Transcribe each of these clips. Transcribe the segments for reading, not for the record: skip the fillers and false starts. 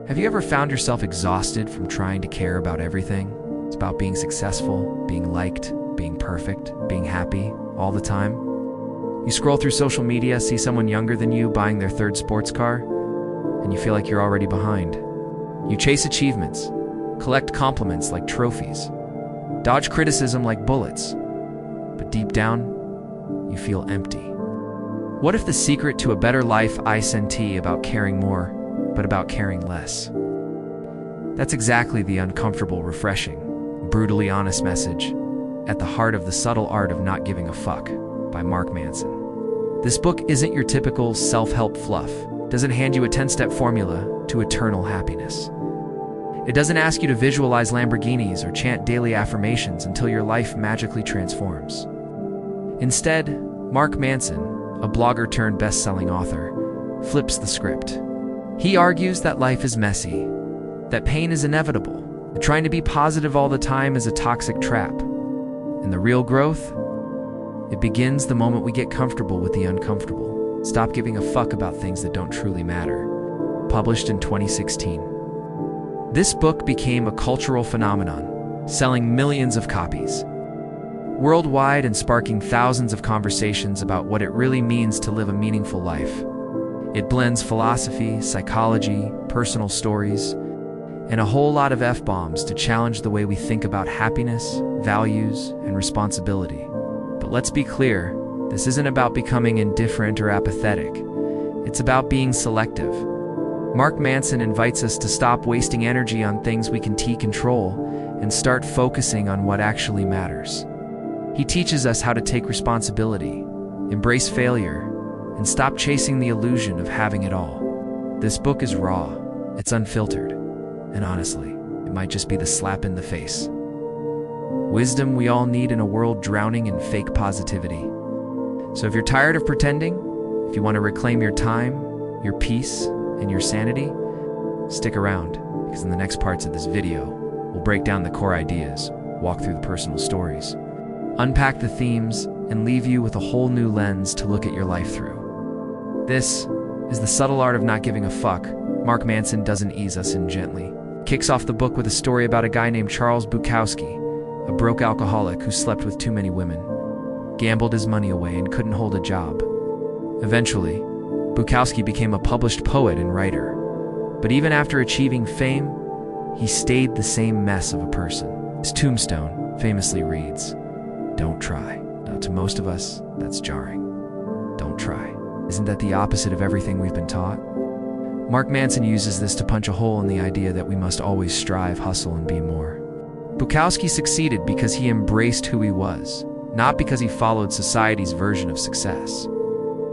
Have you ever found yourself exhausted from trying to care about everything? It's about being successful, being liked, being perfect, being happy all the time. You scroll through social media, see someone younger than you buying their third sports car, and you feel like you're already behind. You chase achievements, collect compliments like trophies, dodge criticism like bullets, but deep down, you feel empty. What if the secret to a better life isn't about caring more, but about caring less? That's exactly the uncomfortable, refreshing, brutally honest message at the heart of The Subtle Art of Not Giving a Fuck by Mark Manson. This book isn't your typical self-help fluff. It doesn't hand you a 10-step formula to eternal happiness. It doesn't ask you to visualize Lamborghinis or chant daily affirmations until your life magically transforms. Instead, Mark Manson, a blogger turned best-selling author, flips the script. He argues that life is messy, that pain is inevitable, that trying to be positive all the time is a toxic trap. And the real growth? It begins the moment we get comfortable with the uncomfortable. Stop giving a fuck about things that don't truly matter. Published in 2016. This book became a cultural phenomenon, selling millions of copies worldwide and sparking thousands of conversations about what it really means to live a meaningful life. It blends philosophy, psychology, personal stories, and a whole lot of F-bombs to challenge the way we think about happiness, values, and responsibility. But let's be clear, this isn't about becoming indifferent or apathetic. It's about being selective. Mark Manson invites us to stop wasting energy on things we can control and start focusing on what actually matters. He teaches us how to take responsibility, embrace failure, and stop chasing the illusion of having it all. This book is raw, it's unfiltered, and honestly, it might just be the slap in the face. Wisdom we all need in a world drowning in fake positivity. So if you're tired of pretending, if you want to reclaim your time, your peace, and your sanity, stick around, because in the next parts of this video, we'll break down the core ideas, walk through the personal stories, unpack the themes, and leave you with a whole new lens to look at your life through. This is The Subtle Art of Not Giving a Fuck. Mark Manson doesn't ease us in gently. Kicks off the book with a story about a guy named Charles Bukowski, a broke alcoholic who slept with too many women, gambled his money away, and couldn't hold a job. Eventually, Bukowski became a published poet and writer. But even after achieving fame, he stayed the same mess of a person. His tombstone famously reads, "Don't try." Now, to most of us, that's jarring. Don't try. Isn't that the opposite of everything we've been taught? Mark Manson uses this to punch a hole in the idea that we must always strive, hustle, and be more. Bukowski succeeded because he embraced who he was, not because he followed society's version of success.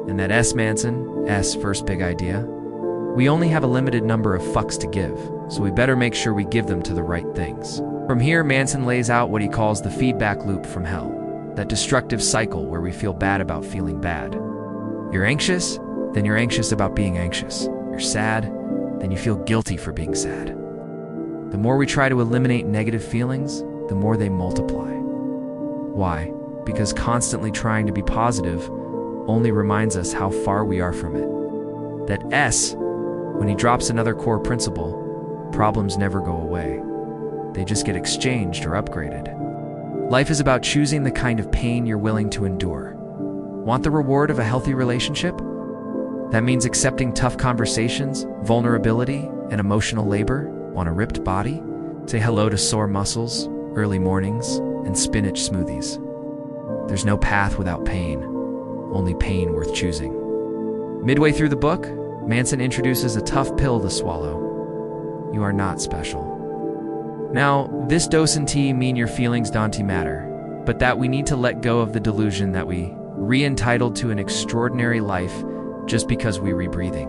And that Manson, first big idea, we only have a limited number of fucks to give, so we better make sure we give them to the right things. From here, Manson lays out what he calls the feedback loop from hell, that destructive cycle where we feel bad about feeling bad. You're anxious? Then you're anxious about being anxious. You're sad? Then you feel guilty for being sad. The more we try to eliminate negative feelings, the more they multiply. Why? Because constantly trying to be positive only reminds us how far we are from it. That when he drops another core principle, problems never go away. They just get exchanged or upgraded. Life is about choosing the kind of pain you're willing to endure. Want the reward of a healthy relationship? That means accepting tough conversations, vulnerability, and emotional labor. Want a ripped body? Say hello to sore muscles, early mornings, and spinach smoothies. There's no path without pain, only pain worth choosing. Midway through the book, Manson introduces a tough pill to swallow. You are not special. Now, this doesn't mean your feelings don't matter, but that we need to let go of the delusion that we re-entitled to an extraordinary life just because we rebreathing.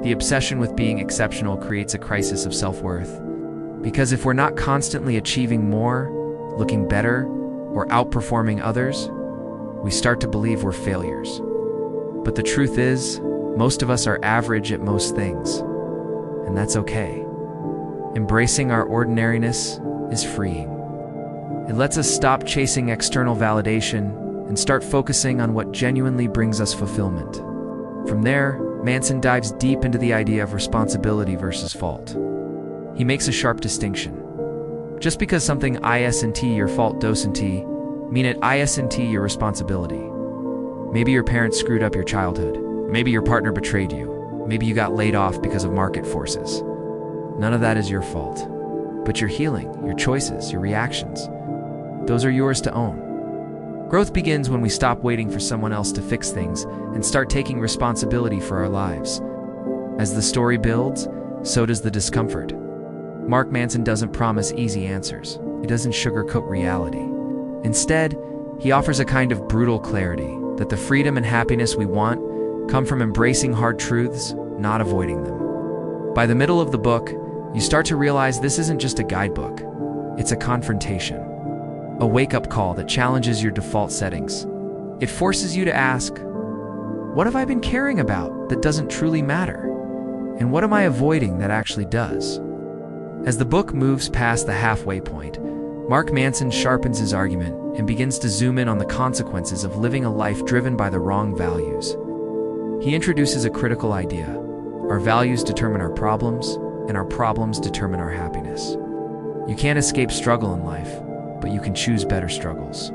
The obsession with being exceptional creates a crisis of self-worth. Because if we're not constantly achieving more, looking better, or outperforming others, we start to believe we're failures. But the truth is, most of us are average at most things, and that's okay. Embracing our ordinariness is freeing. It lets us stop chasing external validation and start focusing on what genuinely brings us fulfillment. From there, Manson dives deep into the idea of responsibility versus fault. He makes a sharp distinction. Just because something isn't your fault doesn't mean it isn't your responsibility. Maybe your parents screwed up your childhood. Maybe your partner betrayed you. Maybe you got laid off because of market forces. None of that is your fault. But your healing, your choices, your reactions, those are yours to own. Growth begins when we stop waiting for someone else to fix things and start taking responsibility for our lives. As the story builds, so does the discomfort. Mark Manson doesn't promise easy answers. He doesn't sugarcoat reality. Instead, he offers a kind of brutal clarity that the freedom and happiness we want come from embracing hard truths, not avoiding them. By the middle of the book, you start to realize this isn't just a guidebook. It's a confrontation, a wake-up call that challenges your default settings. It forces you to ask, what have I been caring about that doesn't truly matter? And what am I avoiding that actually does? As the book moves past the halfway point, Mark Manson sharpens his argument and begins to zoom in on the consequences of living a life driven by the wrong values. He introduces a critical idea. Our values determine our problems, and our problems determine our happiness. You can't escape struggle in life, but you can choose better struggles.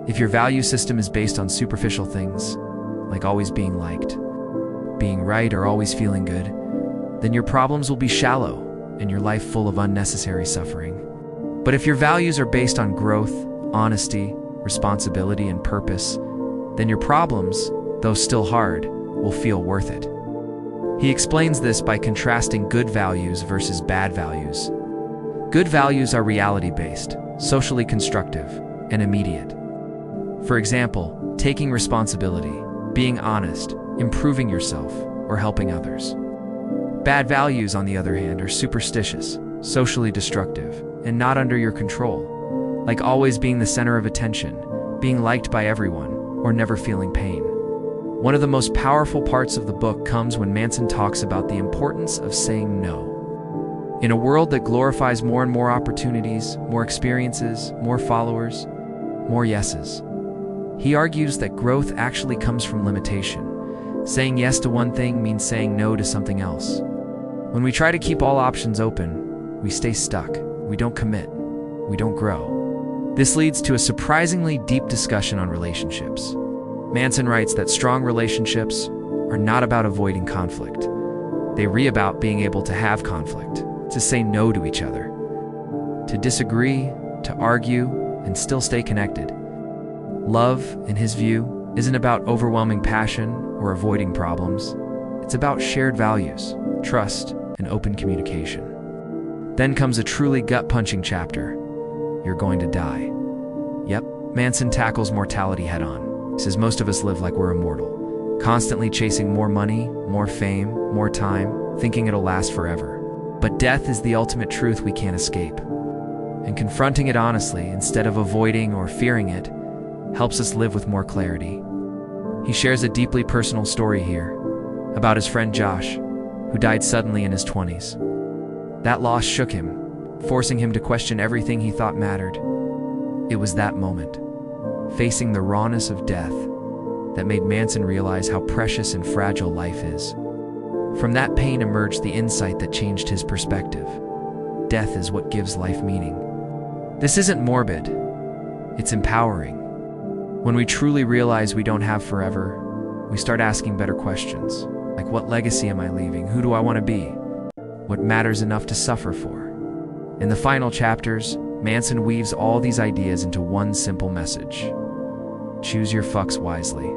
If your value system is based on superficial things, like always being liked, being right, or always feeling good, then your problems will be shallow and your life full of unnecessary suffering. But if your values are based on growth, honesty, responsibility, and purpose, then your problems, though still hard, will feel worth it. He explains this by contrasting good values versus bad values. Good values are reality-based, socially constructive, and immediate. For example, taking responsibility, being honest, improving yourself, or helping others. Bad values, on the other hand, are superstitious, socially destructive, and not under your control, like always being the center of attention, being liked by everyone, or never feeling pain. One of the most powerful parts of the book comes when Manson talks about the importance of saying no. In a world that glorifies more and more opportunities, more experiences, more followers, more yeses, he argues that growth actually comes from limitation. Saying yes to one thing means saying no to something else. When we try to keep all options open, we stay stuck. We don't commit. We don't grow. This leads to a surprisingly deep discussion on relationships. Manson writes that strong relationships are not about avoiding conflict. They're about being able to have conflict, to say no to each other, to disagree, to argue, and still stay connected. Love, in his view, isn't about overwhelming passion or avoiding problems. It's about shared values, trust, and open communication. Then comes a truly gut-punching chapter. You're going to die. Yep, Manson tackles mortality head-on. He says most of us live like we're immortal, constantly chasing more money, more fame, more time, thinking it'll last forever. But death is the ultimate truth we can't escape. And confronting it honestly, instead of avoiding or fearing it, helps us live with more clarity. He shares a deeply personal story here about his friend Josh, who died suddenly in his 20s. That loss shook him, forcing him to question everything he thought mattered. It was that moment, facing the rawness of death, that made Manson realize how precious and fragile life is. From that pain emerged the insight that changed his perspective. Death is what gives life meaning. This isn't morbid, it's empowering. When we truly realize we don't have forever, we start asking better questions, like what legacy am I leaving? Who do I want to be? What matters enough to suffer for? In the final chapters, Manson weaves all these ideas into one simple message. Choose your fucks wisely.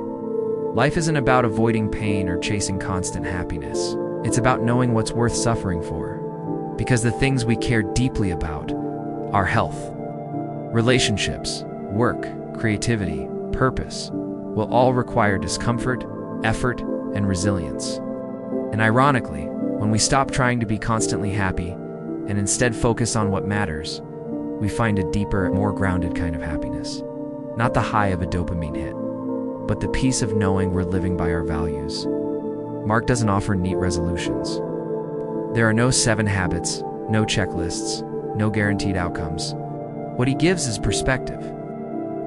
Life isn't about avoiding pain or chasing constant happiness. It's about knowing what's worth suffering for. Because the things we care deeply about are health, relationships, work, creativity, purpose, will all require discomfort, effort, and resilience. And ironically, when we stop trying to be constantly happy and instead focus on what matters, we find a deeper, more grounded kind of happiness. Not the high of a dopamine hit, but the peace of knowing we're living by our values. Mark doesn't offer neat resolutions. There are no 7 habits, no checklists, no guaranteed outcomes. What he gives is perspective.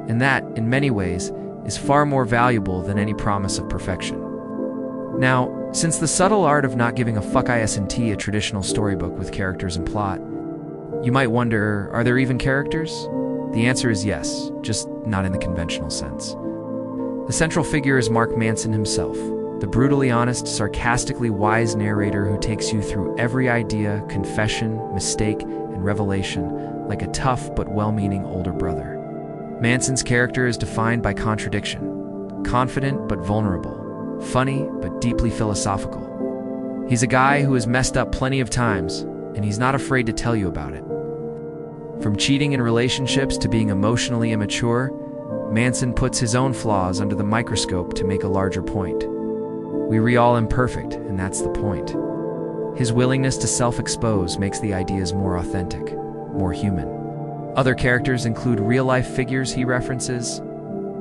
And that, in many ways, is far more valuable than any promise of perfection. Now, since The Subtle Art of Not Giving a Fuck isn't a traditional storybook with characters and plot, you might wonder, are there even characters? The answer is yes, just not in the conventional sense. The central figure is Mark Manson himself, the brutally honest, sarcastically wise narrator who takes you through every idea, confession, mistake, and revelation like a tough but well-meaning older brother. Manson's character is defined by contradiction, confident but vulnerable, funny but deeply philosophical. He's a guy who has messed up plenty of times, and he's not afraid to tell you about it. From cheating in relationships to being emotionally immature, Manson puts his own flaws under the microscope to make a larger point. We're all imperfect, and that's the point. His willingness to self-expose makes the ideas more authentic, more human. Other characters include real-life figures he references: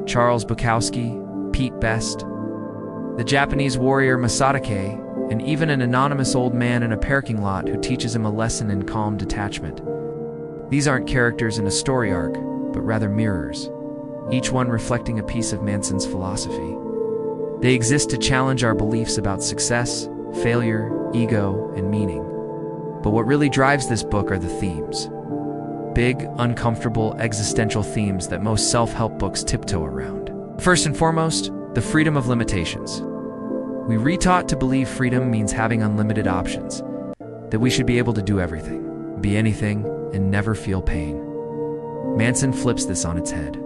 Charles Bukowski, Pete Best, the Japanese warrior Masatake, and even an anonymous old man in a parking lot who teaches him a lesson in calm detachment. These aren't characters in a story arc, but rather mirrors, each one reflecting a piece of Manson's philosophy. They exist to challenge our beliefs about success, failure, ego, and meaning. But what really drives this book are the themes. Big, uncomfortable, existential themes that most self-help books tiptoe around. First and foremost, the freedom of limitations. We retaught to believe freedom means having unlimited options, that we should be able to do everything, be anything, and never feel pain. Manson flips this on its head.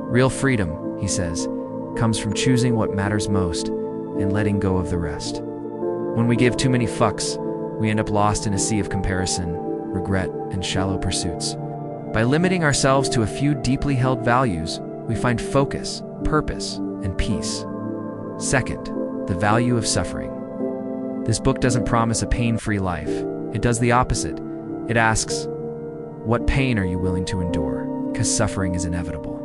Real freedom, he says, comes from choosing what matters most and letting go of the rest. When we give too many fucks, we end up lost in a sea of comparison, regret, and shallow pursuits. By limiting ourselves to a few deeply held values, we find focus, purpose, and peace. Second, the value of suffering. This book doesn't promise a pain-free life. It does the opposite. It asks, what pain are you willing to endure? Because suffering is inevitable.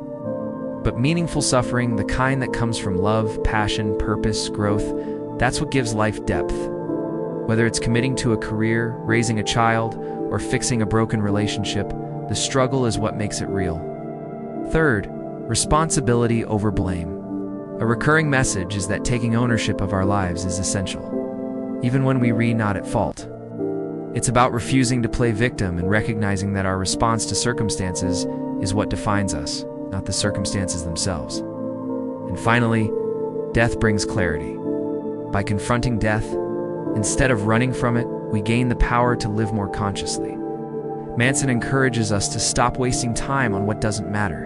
But meaningful suffering, the kind that comes from love, passion, purpose, growth, that's what gives life depth. Whether it's committing to a career, raising a child, or fixing a broken relationship, the struggle is what makes it real. Third, responsibility over blame. A recurring message is that taking ownership of our lives is essential, even when we're not at fault. It's about refusing to play victim and recognizing that our response to circumstances is what defines us, not the circumstances themselves. And finally, death brings clarity. By confronting death, instead of running from it, we gain the power to live more consciously. Manson encourages us to stop wasting time on what doesn't matter,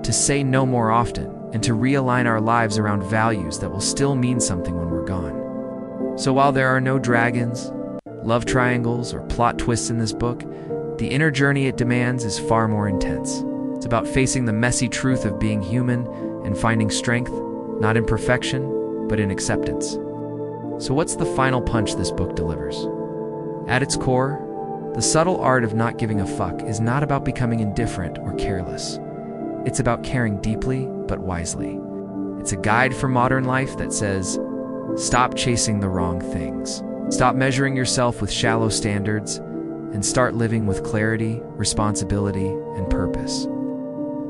to say no more often, and to realign our lives around values that will still mean something when we're gone. So while there are no dragons, love triangles, or plot twists in this book, the inner journey it demands is far more intense. It's about facing the messy truth of being human and finding strength, not in perfection, but in acceptance. So what's the final punch this book delivers? At its core, The Subtle Art of Not Giving a Fuck is not about becoming indifferent or careless. It's about caring deeply, but wisely. It's a guide for modern life that says, stop chasing the wrong things. Stop measuring yourself with shallow standards, and start living with clarity, responsibility, and purpose.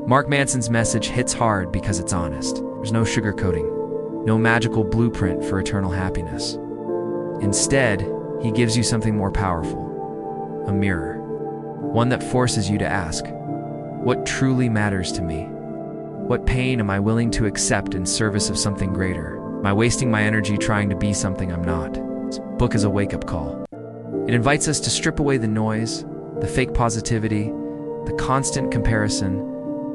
Mark Manson's message hits hard because it's honest. There's no sugarcoating, no magical blueprint for eternal happiness. Instead, he gives you something more powerful, a mirror, one that forces you to ask, what truly matters to me? What pain am I willing to accept in service of something greater? Am I wasting my energy trying to be something I'm not? This book is a wake-up call. It invites us to strip away the noise, the fake positivity, the constant comparison,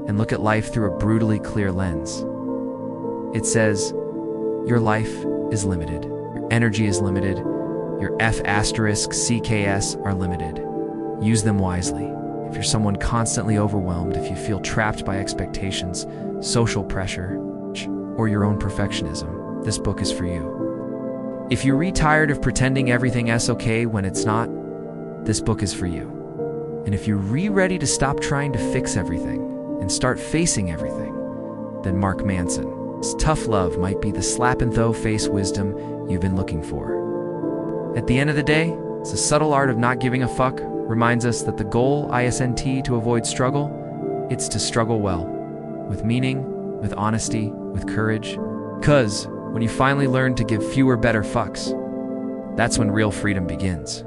and look at life through a brutally clear lens. It says, your life is limited, your energy is limited, your F***CKS are limited. Use them wisely. If you're someone constantly overwhelmed, if you feel trapped by expectations, social pressure, or your own perfectionism, this book is for you. If you're tired of pretending everything's okay when it's not, this book is for you. And if you're ready to stop trying to fix everything and start facing everything, then Mark Manson's Tough Love might be the slap-and-throw-face wisdom you've been looking for. At the end of the day, The Subtle Art of Not Giving a Fuck reminds us that the goal isn't to avoid struggle, it's to struggle well, with meaning, with honesty, with courage. 'Cause When you finally learn to give fewer better fucks, that's when real freedom begins.